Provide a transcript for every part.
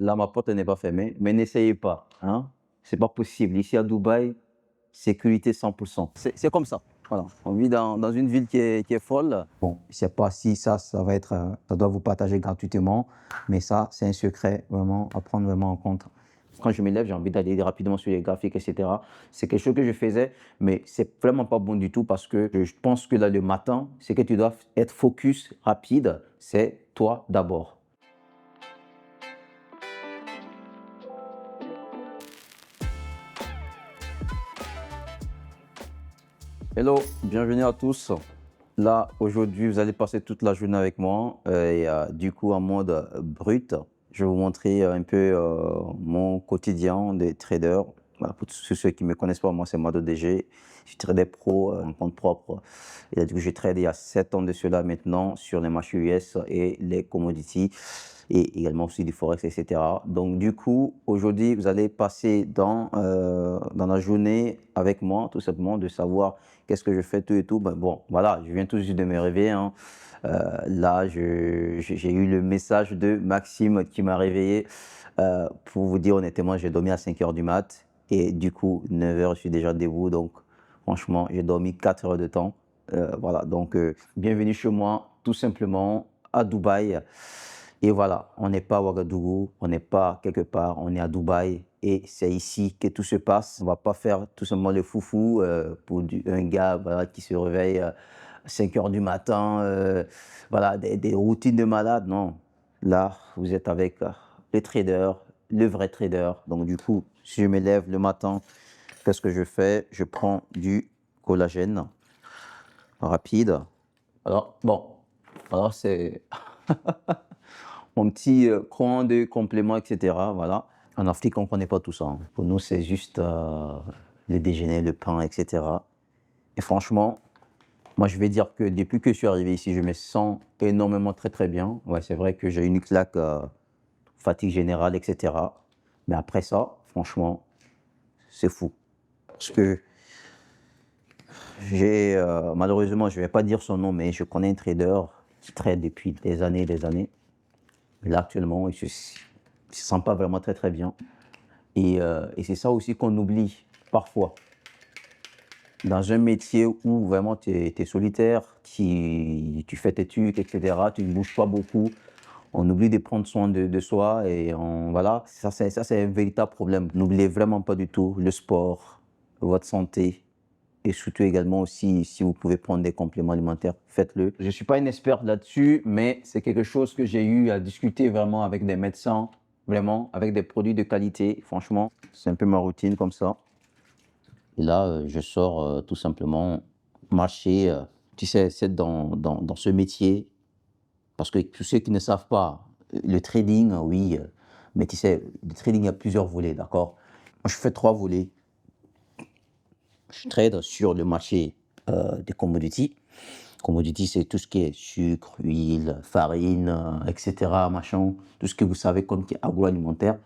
là, ma porte elle n'est pas fermée, mais n'essayez pas, hein. C'est pas possible. Ici à Dubaï, sécurité 100%. C'est comme ça. Voilà. On vit dans une ville qui est folle. Bon, je sais pas si ça va être, ça doit vous partager gratuitement, mais ça, c'est un secret vraiment à prendre vraiment en compte. Quand je me lève, j'ai envie d'aller rapidement sur les graphiques, etc. C'est quelque chose que je faisais, mais c'est vraiment pas bon du tout parce que je pense que là, le matin, c'est que tu dois être focus, rapide. C'est toi d'abord. Hello, bienvenue à tous. Là, aujourd'hui, vous allez passer toute la journée avec moi et du coup, en mode brut, je vais vous montrer un peu mon quotidien de trader. Voilà, pour tous ceux qui ne me connaissent pas, moi, c'est Mado DG. Je suis trader pro, un compte propre. Et du coup, j'ai tradé il y a 7 ans de cela maintenant sur les marchés US et les commodities et également aussi du forex, etc. Donc, du coup, aujourd'hui, vous allez passer dans la journée avec moi, tout simplement, de savoir qu'est-ce que je fais, tout et tout. Ben, bon, voilà, je viens tout juste de me réveiller, hein. Là, j'ai eu le message de Maxime qui m'a réveillé. Pour vous dire honnêtement, j'ai dormi à 5 heures du mat et du coup, 9 heures, je suis déjà debout. Donc, franchement, j'ai dormi 4 heures de temps. Voilà, donc bienvenue chez moi, tout simplement, à Dubaï. Et voilà, on n'est pas à Ouagadougou, on n'est pas quelque part, on est à Dubaï et c'est ici que tout se passe. On va pas faire tout simplement le foufou pour un gars voilà, qui se réveille à 5 heures du matin, voilà, des routines de malade. Non, là, vous êtes avec le trader, le vrai trader. Donc du coup, si je me lève le matin, qu'est-ce que je fais? Je prends du collagène rapide. Alors, bon, alors c'est mon petit coin de complément, etc. Voilà. En Afrique, on ne connaît pas tout ça, hein. Pour nous, c'est juste le déjeuner, le pain, etc. Et franchement, moi, je vais dire que depuis que je suis arrivé ici, je me sens énormément très, très bien. Ouais, c'est vrai que j'ai une claque, fatigue générale, etc. Mais après ça, franchement, c'est fou. Parce que malheureusement, je ne vais pas dire son nom, mais je connais un trader qui trade depuis des années et des années. Là, actuellement, il ne se sent pas vraiment très, très bien. Et c'est ça aussi qu'on oublie parfois. Dans un métier où vraiment tu es solitaire, tu fais tes trucs, etc., tu ne bouges pas beaucoup, on oublie de prendre soin de soi et voilà, ça c'est un véritable problème. N'oubliez vraiment pas du tout le sport, votre santé et surtout également aussi si vous pouvez prendre des compléments alimentaires, faites-le. Je ne suis pas une experte là-dessus, mais c'est quelque chose que j'ai eu à discuter vraiment avec des médecins, vraiment, avec des produits de qualité. Franchement, c'est un peu ma routine comme ça. Et là, je sors tout simplement marcher. Tu sais, c'est dans ce métier, parce que tous ceux qui ne savent pas, le trading, oui, mais tu sais, le trading, il y a plusieurs volets, d'accord? Moi, je fais 3 volets. Je trade sur le marché des commodities. Commodities, c'est tout ce qui est sucre, huile, farine, etc., machin, tout ce que vous savez comme qui est agroalimentaire.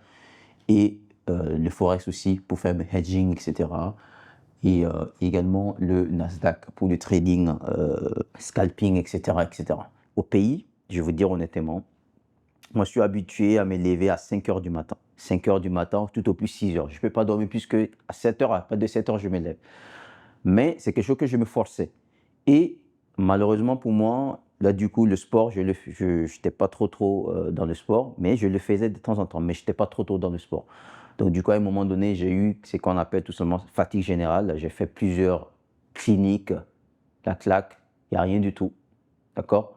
Et le forex aussi pour faire le hedging, etc. Et également le Nasdaq pour le trading, scalping, etc., etc. Au pays, je vais vous dire honnêtement, moi je suis habitué à me lever à 5 heures du matin. 5 heures du matin, tout au plus 6 heures. Je ne peux pas dormir plus qu'à 7 heures, après de 7 heures, je me lève. Mais c'est quelque chose que je me forçais. Et malheureusement pour moi, là du coup, le sport, je n'étais pas trop dans le sport, mais je le faisais de temps en temps, mais je n'étais pas trop dans le sport. Donc du coup, à un moment donné, j'ai eu ce qu'on appelle tout simplement fatigue générale. J'ai fait plusieurs cliniques, la claque, il n'y a rien du tout. D'accord?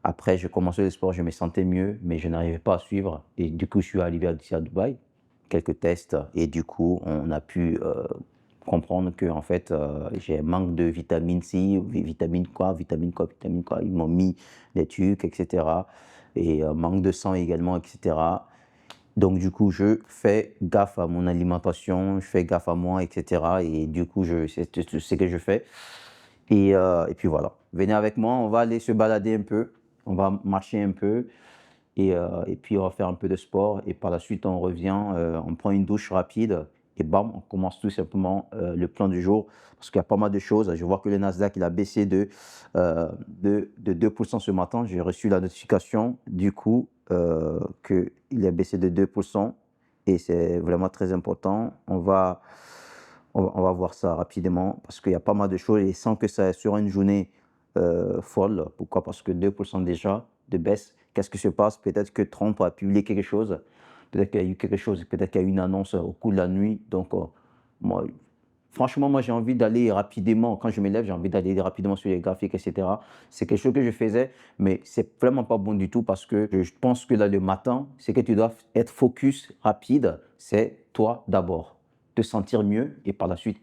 Après, j'ai commencé le sport, je me sentais mieux, mais je n'arrivais pas à suivre. Et du coup, je suis arrivé ici à Dubaï, quelques tests, et du coup, on a pu comprendre que en fait, j'ai un manque de vitamine C, vitamine quoi, vitamine quoi, vitamine quoi. Ils m'ont mis des trucs, etc. Et manque de sang également, etc. Donc du coup, je fais gaffe à mon alimentation, je fais gaffe à moi, etc. Et du coup, c'est ce que je fais. Et puis voilà, venez avec moi, on va aller se balader un peu, on va marcher un peu et puis on va faire un peu de sport et par la suite on revient, on prend une douche rapide et bam, on commence tout simplement le plan du jour parce qu'il y a pas mal de choses. Je vois que le Nasdaq il a baissé de 2% ce matin, j'ai reçu la notification, du coup qu'il a baissé de 2% et c'est vraiment très important. On va voir ça rapidement parce qu'il y a pas mal de choses et sans que ça soit une journée folle. Pourquoi? Parce que 2% déjà de baisse. Qu'est-ce qui se passe? Peut-être que Trump a publié quelque chose. Peut-être qu'il y a eu quelque chose. Peut-être qu'il y a eu une annonce au cours de la nuit. Donc, moi, franchement, moi, j'ai envie d'aller rapidement. Quand je me lève, j'ai envie d'aller rapidement sur les graphiques, etc. C'est quelque chose que je faisais, mais c'est vraiment pas bon du tout parce que je pense que là, le matin, c'est que tu dois être focus rapide. C'est toi d'abord. Te sentir mieux et par la suite,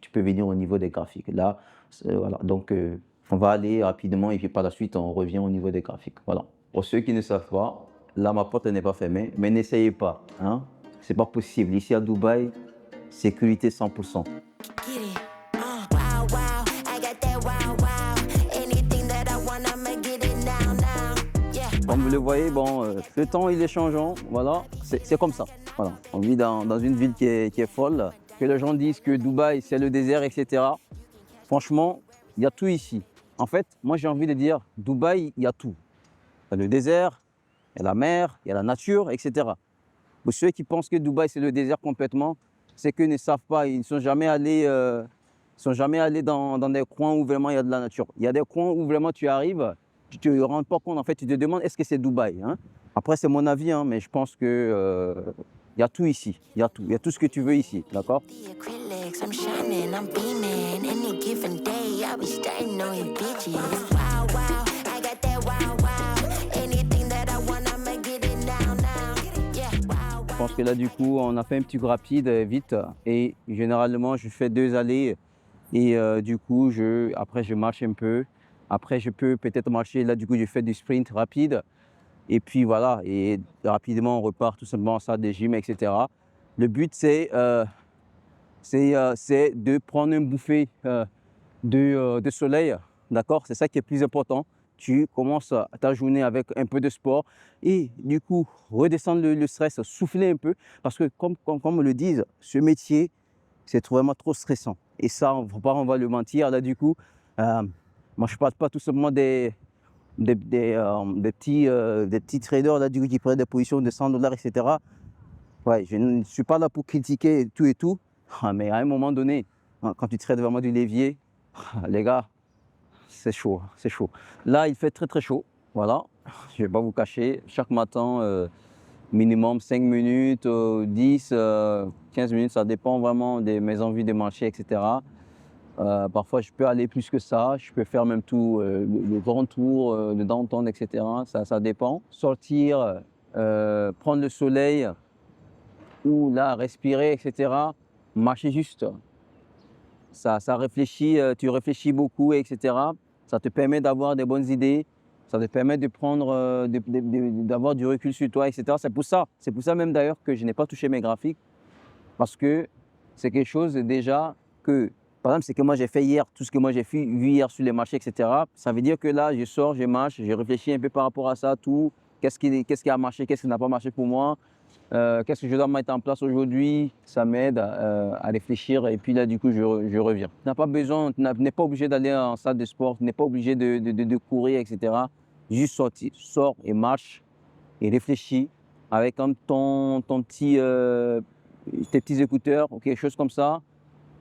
tu peux venir au niveau des graphiques. Là, voilà. Donc, on va aller rapidement et puis par la suite, on revient au niveau des graphiques. Voilà. Pour ceux qui ne savent pas, là, ma porte n'est pas fermée, mais n'essayez pas. Hein? C'est pas possible. Ici à Dubaï, sécurité 100%. Comme vous le voyez, bon, le temps il est changeant, voilà, c'est comme ça. Voilà. On vit dans une ville qui est folle, que les gens disent que Dubaï c'est le désert, etc. Franchement, il y a tout ici. En fait, moi j'ai envie de dire, Dubaï, il y a tout. Il y a le désert, il y a la mer, il y a la nature, etc. Pour ceux qui pensent que Dubaï c'est le désert complètement, c'est qu'ils ne savent pas, ils ne sont jamais allés, dans des coins où vraiment il y a de la nature. Il y a des coins où vraiment tu arrives, tu te rends pas compte, en fait, tu te demandes est-ce que c'est Dubaï, hein? Après, c'est mon avis, hein, mais je pense que y a tout ici, il y a tout ce que tu veux ici, d'accord? Je pense que là, du coup, on a fait un petit rapide vite et généralement, je fais 2 allées et du coup, après, je marche un peu. Après, je peux peut-être marcher. Là, du coup, je fais du sprint rapide. Et puis voilà, et rapidement, on repart tout simplement en salle de gym, etc. Le but, c'est de prendre une bouffée de soleil, d'accord? C'est ça qui est plus important. Tu commences ta journée avec un peu de sport et du coup, redescendre le stress, souffler un peu. Parce que comme on le dit, ce métier, c'est vraiment trop stressant. Et ça, on va le mentir. Là, du coup, moi, je ne parle pas tout simplement des petits traders là, du coup, qui prennent des positions de $100, etc. Ouais, je ne suis pas là pour critiquer tout et tout, mais à un moment donné, quand tu trades vraiment du levier, les gars, c'est chaud, c'est chaud. Là, il fait très très chaud, voilà, je ne vais pas vous cacher. Chaque matin, minimum 5 minutes, 10, 15 minutes, ça dépend vraiment de mes envies de marcher, etc. Parfois, je peux aller plus que ça. Je peux faire même tout, le grand tour, le downtown, etc. Ça dépend. Sortir, prendre le soleil ou là, respirer, etc. Marcher juste. Ça réfléchit, tu réfléchis beaucoup, etc. Ça te permet d'avoir des bonnes idées. Ça te permet de prendre, d'avoir du recul sur toi, etc. C'est pour ça même d'ailleurs que je n'ai pas touché mes graphiques. Parce que c'est quelque chose déjà que... Par exemple, c'est que moi j'ai fait hier, tout ce que moi j'ai vu hier sur les marchés, etc. Ça veut dire que là, je sors, je marche, je réfléchis un peu par rapport à ça, tout. Qu'est-ce qui a marché, qu'est-ce qui n'a pas marché pour moi, qu'est-ce que je dois mettre en place aujourd'hui. Ça m'aide à réfléchir et puis là, du coup, je reviens. Tu n'es pas obligé d'aller en salle de sport, tu n'es pas obligé de courir, etc. Juste sors et marche et réfléchis avec tes petits écouteurs ou quelque chose comme ça.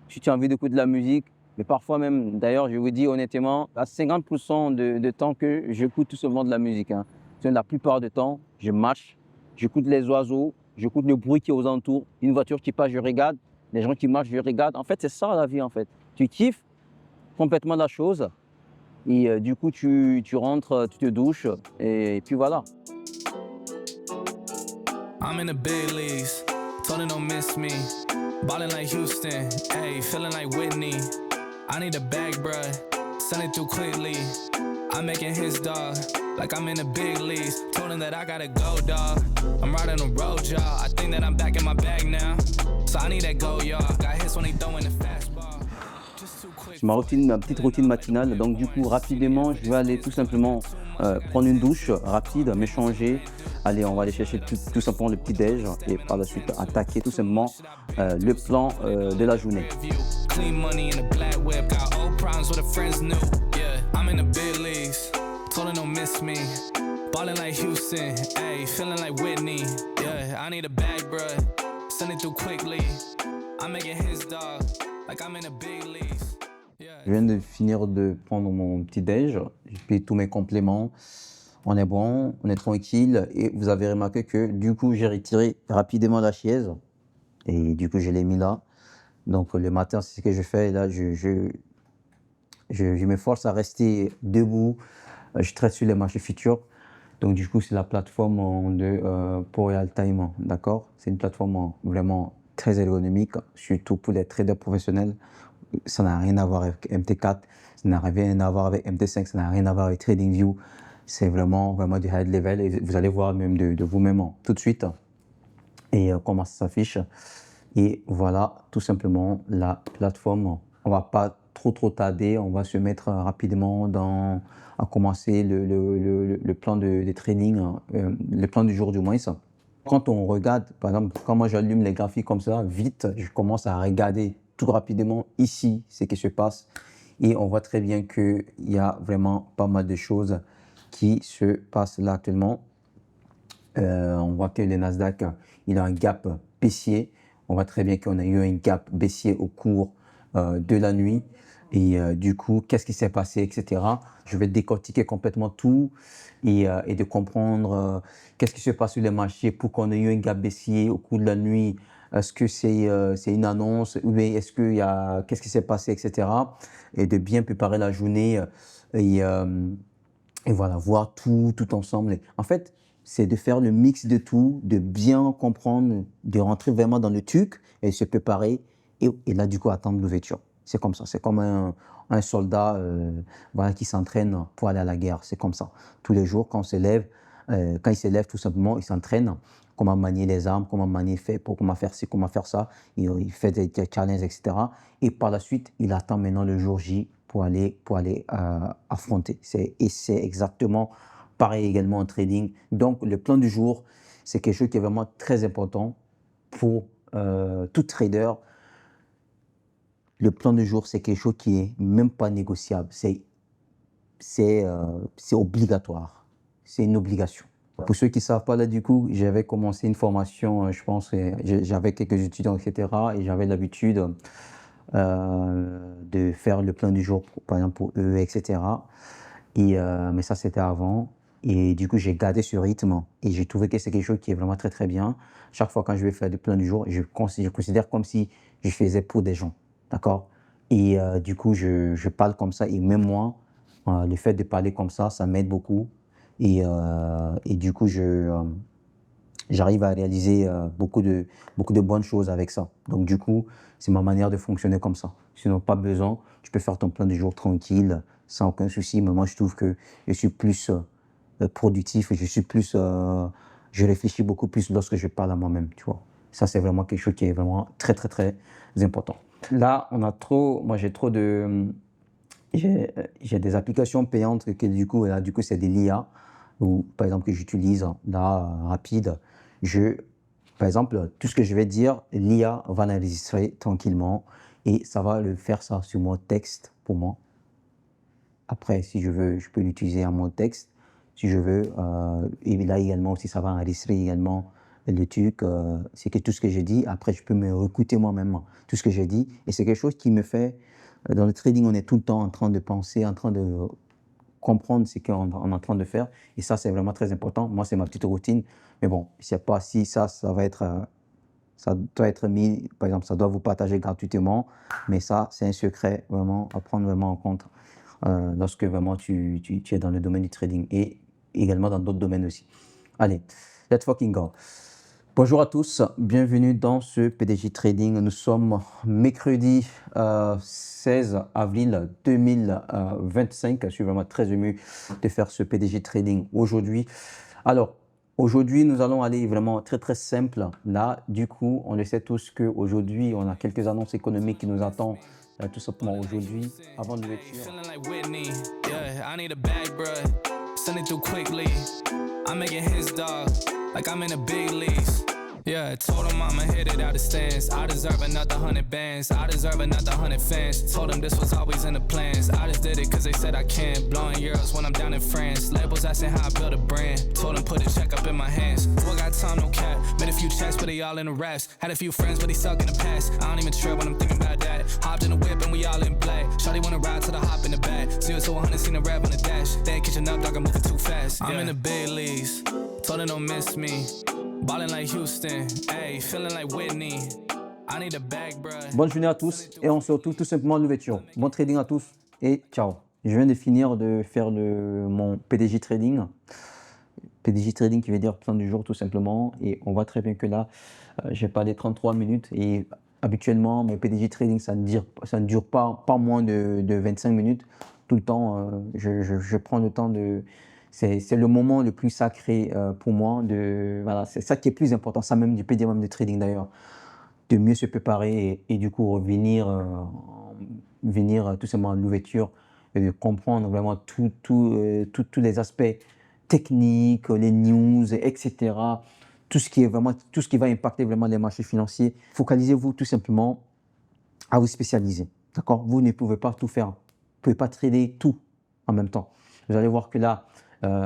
Si tu as envie d'écouter de la musique, mais parfois même, d'ailleurs, je vous dis honnêtement, à 50% de temps que j'écoute tout simplement de la musique. Hein. La plupart du temps, je marche, j'écoute les oiseaux, j'écoute le bruit qui est aux alentours, une voiture qui passe, je regarde, les gens qui marchent, je regarde. En fait, c'est ça la vie, en fait. Tu kiffes complètement la chose et du coup, tu rentres, tu te douches et puis voilà. I'm in the big leagues, told her don't miss me. Ballin' like Houston, ayy, feeling like Whitney. I need a bag, bruh, send it through quickly. I'm making his dog, like I'm in the big leagues. Told him that I gotta go, dog. I'm riding the road, y'all. I think that I'm back in my bag now. So I need that go, y'all. Got hits when he throwing the fastball. C'est ma petite routine matinale. Donc du coup, rapidement, je vais aller tout simplement prendre une douche rapide, me changer. Allez, on va aller chercher tout simplement le petit déj et par la suite attaquer tout simplement le plan de la journée. Ballin' like Houston, ayy, feeling like Whitney. Yeah, I need a bag, bruh. Send it through quickly. I'm making his dog, like I'm in a big leagues. Je viens de finir de prendre mon petit déj, j'ai payé tous mes compléments, on est bon, on est tranquille et vous avez remarqué que du coup j'ai retiré rapidement la chaise et du coup je l'ai mis là. Donc le matin c'est ce que je fais, là je me force à rester debout, je traite sur les marchés futurs. Donc du coup c'est la plateforme pour Real Time, d'accord? C'est une plateforme vraiment très ergonomique, surtout pour les traders professionnels. Ça n'a rien à voir avec MT4, ça n'a rien à voir avec MT5, ça n'a rien à voir avec TradingView. C'est vraiment du high level et vous allez voir même de vous-même tout de suite et comment ça s'affiche. Et voilà tout simplement la plateforme. On va pas trop tarder, on va se mettre rapidement à commencer le plan de trading, le plan du jour du moins. Quand on regarde, par exemple, quand moi j'allume les graphiques comme ça, vite, je commence à regarder tout rapidement ici ce qui se passe et on voit très bien qu'il y a vraiment pas mal de choses qui se passent là actuellement. On voit que le Nasdaq, il a un gap baissier. On voit très bien qu'on a eu un gap baissier au cours de la nuit. Et du coup, qu'est-ce qui s'est passé, etc. Je vais décortiquer complètement tout et de comprendre qu'est-ce qui se passe sur les marchés pour qu'on ait eu un gap baissier au cours de la nuit. Est-ce que c'est une annonce ou qu'est-ce qui s'est passé, etc. Et de bien préparer la journée et, et voilà, voir tout ensemble. En fait, c'est de faire le mix de tout, de bien comprendre, de rentrer vraiment dans le truc et se préparer et là, du coup, attendre l'ouverture. C'est comme ça. C'est comme un soldat voilà, qui s'entraîne pour aller à la guerre. C'est comme ça. Tous les jours, quand il se lève, tout simplement, il s'entraîne. Comment manier les armes, comment manier comment faire ci, comment faire ça. Il fait des challenges, etc. Et par la suite, il attend maintenant le jour J pour aller affronter. Et c'est exactement pareil également en trading. Donc, le plan du jour, c'est quelque chose qui est vraiment très important pour tout trader. Le plan du jour, c'est quelque chose qui est même pas négociable. C'est obligatoire. C'est une obligation. Pour ceux qui ne savent pas, là, du coup, j'avais commencé une formation, je pense, j'avais quelques étudiants, etc. Et j'avais l'habitude de faire le plan du jour, par exemple, pour eux, etc. Mais ça, c'était avant. Et du coup, j'ai gardé ce rythme et j'ai trouvé que c'est quelque chose qui est vraiment très bien. Chaque fois quand je vais faire le plan du jour, je considère comme si je faisais pour des gens. D'accord? Et du coup, je parle comme ça. Et même moi, le fait de parler comme ça m'aide beaucoup. Et du coup, j'arrive à réaliser beaucoup de bonnes choses avec ça. Donc du coup, c'est ma manière de fonctionner comme ça. Sinon, pas besoin, tu peux faire ton plan du jour tranquille, sans aucun souci. Mais moi, je trouve que je suis plus productif et je réfléchis beaucoup plus lorsque je parle à moi-même, tu vois. Ça, c'est vraiment quelque chose qui est vraiment très important. Là, j'ai des applications payantes que du coup, c'est des l'IA, ou par exemple que j'utilise là, rapide. Par exemple, tout ce que je vais dire, l'IA va l'enregistrer tranquillement et ça va le faire ça sur mon texte pour moi. Après, si je veux, je peux l'utiliser en mode texte, si je veux. Et là également aussi, ça va enregistrer également le truc. C'est que tout ce que j'ai dit, après, je peux me réécouter moi-même tout ce que j'ai dit. Et c'est quelque chose qui me fait, dans le trading, on est tout le temps en train de penser, en train de comprendre ce qu'on est en train de faire. Et ça, c'est vraiment très important. Moi, c'est ma petite routine. Mais bon, je ne sais pas si ça va être... ça doit être mis, par exemple, ça doit vous partager gratuitement. Mais ça, c'est un secret vraiment à prendre vraiment en compte lorsque vraiment tu es dans le domaine du trading et également dans d'autres domaines aussi. Allez, let's fucking go. Bonjour à tous, bienvenue dans ce PDJ Trading. Nous sommes mercredi 16 avril 2025. Je suis vraiment très ému de faire ce PDJ Trading aujourd'hui. Alors, aujourd'hui, nous allons aller vraiment très simple. Là, du coup, on le sait tous qu'aujourd'hui, on a quelques annonces économiques qui nous attendent. Tout simplement aujourd'hui, avant de l'ouverture. Send it through quickly. I'm making his dog, like I'm in a big leagues. Yeah, I told him I'ma hit it out of stands. I deserve another 100 bands. I deserve another 100 fans. Told them this was always in the plans. I just did it cause they said I can. Blowing euros when I'm down in France. Labels asking how I build a brand. Told them put a check up in my hands. Still got time, no cap. Made a few checks, but they all in the rest. Had a few friends, but they stuck in the past. I don't even trip when I'm thinking about that. Hopped in the whip and we all in play. Shawty wanna ride to the hop in the back. 0 to 100, seen the rev on the dash. They ain't catching up, dog, I'm moving too fast. I'm in the big leagues. Told them don't miss me. Ballin' like Houston, hey, feeling like Whitney. I need a bag, bruh. Bonne journée à tous et on se retrouve tout simplement en l'ouverture. Bon trading à tous et ciao. Je viens de finir de faire mon PDJ trading. PDJ trading qui veut dire plan du jour tout simplement. Et on voit très bien que là, j'ai parlé 33 minutes et habituellement, mes PDJ trading, ça ne dure pas moins de 25 minutes. Tout le temps, je prends le temps de... C'est le moment le plus sacré pour moi. Voilà, c'est ça qui est plus important, ça même du PDJ, même de trading d'ailleurs. De mieux se préparer et du coup revenir tout simplement à l'ouverture et de comprendre vraiment tous les aspects techniques, les news, etc. Tout ce qui va impacter vraiment les marchés financiers. Focalisez-vous tout simplement à vous spécialiser. D'accord? Vous ne pouvez pas tout faire. Vous ne pouvez pas trader tout en même temps. Vous allez voir que là,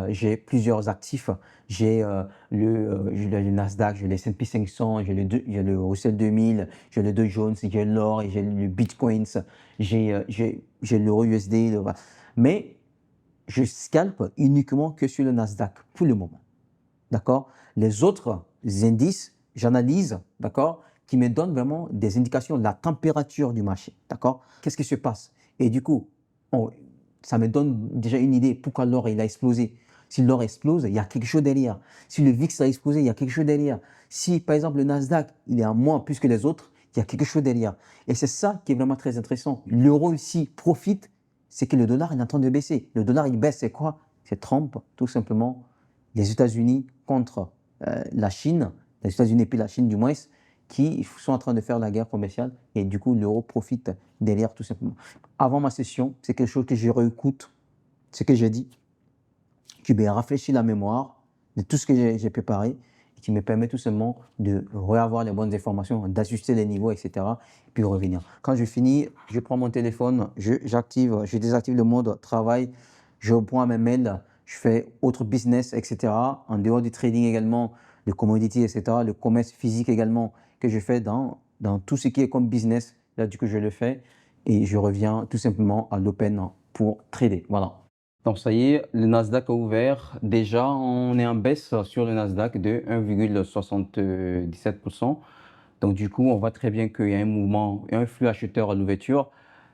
j'ai plusieurs actifs. J'ai le Nasdaq, j'ai le S&P 500, j'ai le Russell 2000, j'ai le Dow Jones, j'ai l'or, j'ai le Bitcoin, j'ai l'euro USD. Mais je scalpe uniquement que sur le Nasdaq pour le moment. D'accord? Les autres indices, j'analyse, d'accord, qui me donnent vraiment des indications de la température du marché. D'accord? Qu'est-ce qui se passe? Et du coup, ça me donne déjà une idée pourquoi l'or il a explosé. Si l'or explose, il y a quelque chose derrière. Si le VIX a explosé, il y a quelque chose derrière. Si par exemple le Nasdaq il est à moins plus que les autres, il y a quelque chose derrière. Et c'est ça qui est vraiment très intéressant. L'euro ici profite, c'est que le dollar il est en train de baisser. Le dollar il baisse, c'est quoi? C'est Trump, tout simplement. Les États-Unis contre la Chine, les États-Unis et puis la Chine du moins, qui sont en train de faire la guerre commerciale et du coup l'euro profite derrière tout simplement. Avant ma session, c'est quelque chose que je réécoute, ce que j'ai dit, qui me rafraîchit la mémoire de tout ce que j'ai préparé et qui me permet tout simplement de reavoir les bonnes informations, d'ajuster les niveaux, etc. Et puis revenir. Quand je finis, je prends mon téléphone, je désactive le mode travail, je reprends mes mails, je fais autre business, etc. En dehors du trading également, le commodity, etc. Le commerce physique également que je fais dans tout ce qui est comme business. Là, du coup, je le fais et je reviens tout simplement à l'open pour trader. Voilà. Donc, ça y est, le Nasdaq a ouvert. Déjà, on est en baisse sur le Nasdaq de 1,77%. Donc, du coup, on voit très bien qu'il y a un mouvement, un flux acheteur à l'ouverture.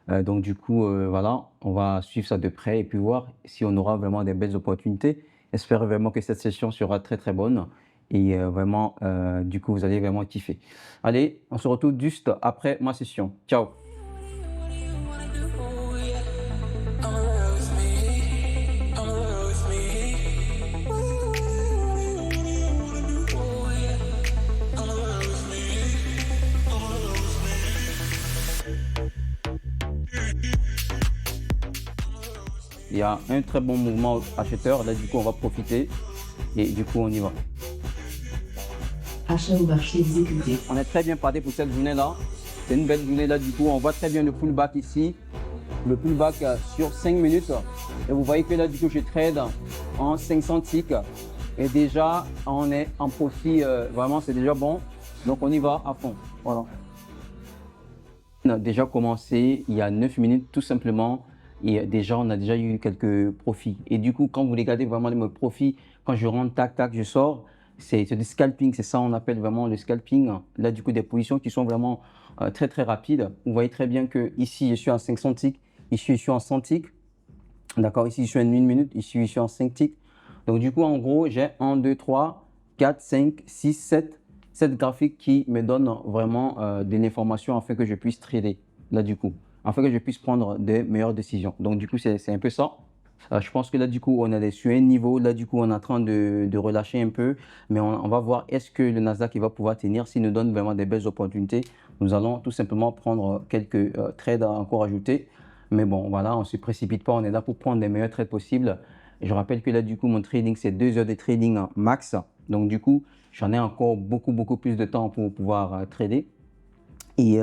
Donc, du coup, voilà, on va suivre ça de près et puis voir si on aura vraiment des belles opportunités. J'espère vraiment que cette session sera très, très bonne. Et vraiment, du coup, vous allez vraiment kiffer. Allez, on se retrouve juste après ma session. Ciao! Il y a un très bon mouvement acheteur. Là, du coup, on va profiter. Et du coup, on y va. Achat au marché exécuté. On est très bien parti pour cette journée-là. C'est une belle journée là, du coup. On voit très bien le pullback ici. Le pullback sur 5 minutes. Et vous voyez que là, du coup, je trade en 500 ticks. Et déjà, on est en profit. Vraiment, c'est déjà bon. Donc, on y va à fond. Voilà. On a déjà commencé il y a 9 minutes, tout simplement. Et déjà, on a déjà eu quelques profits. Et du coup, quand vous regardez vraiment mes profits, quand je rentre, tac, tac, je sors, c'est du scalping. C'est ça, on appelle vraiment le scalping. Là, du coup, des positions qui sont vraiment très, très rapides. Vous voyez très bien que ici, je suis en 500 ticks. Ici, je suis en 100 ticks. D'accord, ici, je suis en 1 minute. Ici, je suis en 5 ticks. Donc, du coup, en gros, j'ai 1, 2, 3, 4, 5, 6, 7 graphiques qui me donnent vraiment de l'information afin que je puisse trader. Là, du coup, afin que je puisse prendre de meilleures décisions. Donc, du coup, c'est un peu ça. Je pense que là, du coup, on est sur un niveau. Là, du coup, on est en train de relâcher un peu. Mais on va voir est-ce que le Nasdaq il va pouvoir tenir. S'il nous donne vraiment des belles opportunités, nous allons tout simplement prendre quelques trades à encore ajouter. Mais bon, voilà, on ne se précipite pas. On est là pour prendre les meilleurs trades possibles. Je rappelle que là, du coup, mon trading, c'est 2 heures de trading max. Donc, du coup, j'en ai encore beaucoup plus de temps pour pouvoir trader. Et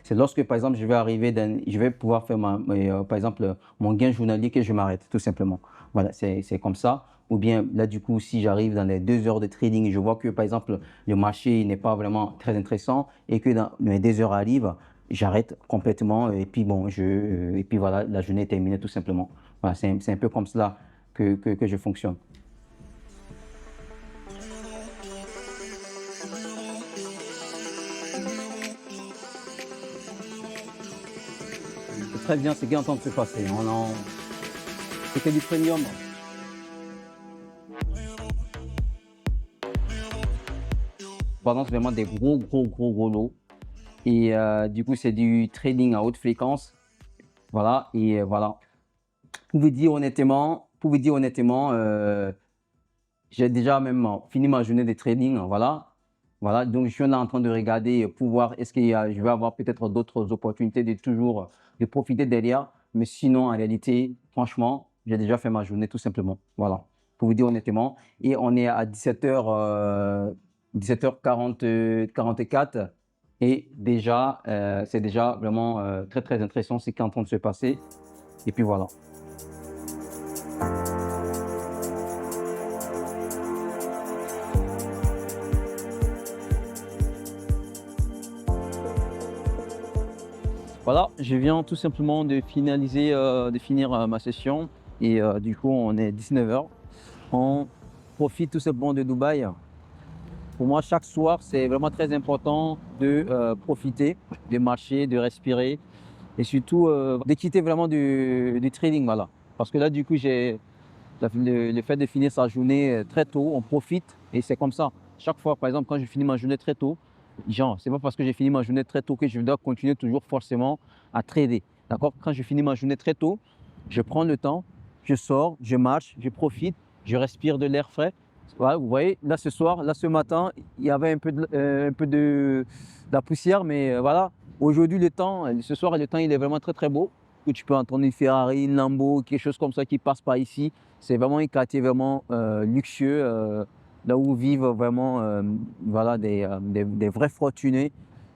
c'est lorsque, par exemple, je vais pouvoir faire, par exemple, mon gain journalier que je m'arrête, tout simplement. Voilà, c'est comme ça. Ou bien, là, du coup, si j'arrive dans les 2 heures de trading, je vois que, par exemple, le marché n'est pas vraiment très intéressant et que dans les 2 heures arrivent, j'arrête complètement et puis, bon, et puis voilà, la journée est terminée, tout simplement. Voilà, c'est un peu comme cela que je fonctionne. C'est très bien, c'est bien en train de se passer. C'était du premium. Pendant, c'est vraiment des gros lots. Et du coup, c'est du trading à haute fréquence. Voilà, et voilà. Pouvez dire honnêtement, j'ai déjà même fini ma journée de trading. Voilà. Voilà, donc je suis là en train de regarder pour voir est-ce que je vais avoir peut-être d'autres opportunités de profiter derrière. Mais sinon, en réalité, franchement, j'ai déjà fait ma journée tout simplement. Voilà, pour vous dire honnêtement. Et on est à 17h44 et déjà, c'est déjà vraiment très intéressant ce qui est en train de se passer. Et puis voilà. Voilà, je viens tout simplement de finir ma session et du coup on est 19h. On profite tout simplement de Dubaï. Pour moi, chaque soir, c'est vraiment très important de profiter, de marcher, de respirer et surtout de quitter vraiment du trading. Voilà. Parce que là, du coup, le fait de finir sa journée très tôt, on profite et c'est comme ça. Chaque fois, par exemple, quand je finis ma journée très tôt, genre, c'est pas parce que j'ai fini ma journée très tôt que je dois continuer toujours forcément à trader. D'accord? Quand je finis ma journée très tôt, je prends le temps, je sors, je marche, je profite, je respire de l'air frais. Voilà, vous voyez, là ce soir, là ce matin, il y avait un peu de la poussière, mais voilà. Aujourd'hui, ce soir, le temps, il est vraiment très beau. Que tu peux entendre une Ferrari, une Lambo, quelque chose comme ça qui passe par ici. C'est vraiment un quartier vraiment luxueux, là où vivent vraiment voilà, des vrais fortunés.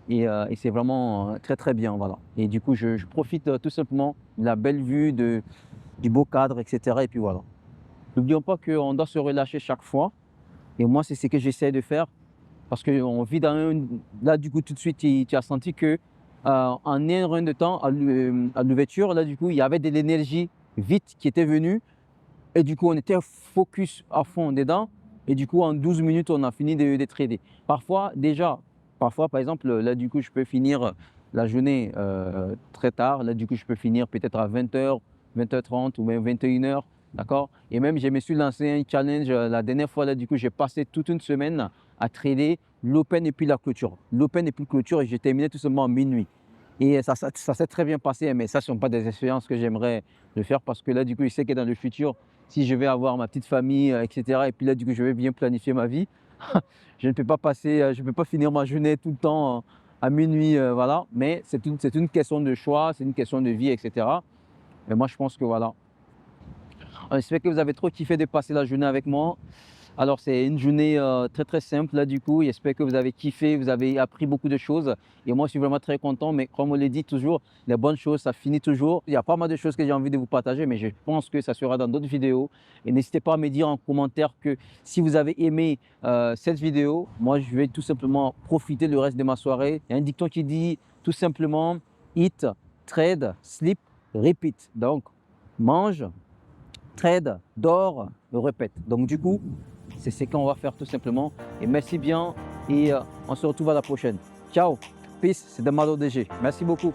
Et c'est vraiment très bien. Voilà. Et du coup, je profite tout simplement de la belle vue, du beau cadre, etc. Et puis voilà. N'oublions pas qu'on doit se relâcher chaque fois. Et moi, c'est ce que j'essaie de faire. Parce qu'on vit là, du coup, tout de suite, tu as senti que en un rein de temps, à l'ouverture, là, du coup, il y avait de l'énergie vite qui était venue. Et du coup, on était focus à fond dedans. Et du coup, en 12 minutes, on a fini de trader. Parfois, par exemple, là, du coup, je peux finir la journée très tard. Là, du coup, je peux finir peut-être à 20h, 20h30 ou même 21h. D'accord? Et même, je me suis lancé un challenge la dernière fois. Là, du coup, j'ai passé toute une semaine à trader l'open et puis la clôture. L'open et puis la clôture, et j'ai terminé tout simplement à minuit. Et ça s'est très bien passé, mais ça, ce ne sont pas des expériences que j'aimerais le faire parce que là, du coup, je sais que dans le futur, si je vais avoir ma petite famille, etc., et puis là, du coup, je vais bien planifier ma vie, je ne peux pas je ne peux pas finir ma journée tout le temps à minuit, voilà. Mais c'est une question de choix, c'est une question de vie, etc. Mais moi, je pense que voilà. J'espère que vous avez trop kiffé de passer la journée avec moi. Alors, c'est une journée très simple là du coup. J'espère que vous avez kiffé, vous avez appris beaucoup de choses. Et moi, je suis vraiment très content. Mais comme on le dit toujours, les bonnes choses, ça finit toujours. Il y a pas mal de choses que j'ai envie de vous partager, mais je pense que ça sera dans d'autres vidéos. Et n'hésitez pas à me dire en commentaire que si vous avez aimé cette vidéo, moi, je vais tout simplement profiter le reste de ma soirée. Il y a un dicton qui dit tout simplement « Eat, trade, sleep, repeat ». Donc, mange, trade, dors, répète. Donc, du coup, c'est ce qu'on va faire tout simplement. Et merci bien et on se retrouve à la prochaine. Ciao, peace, c'est Demado DG. Merci beaucoup.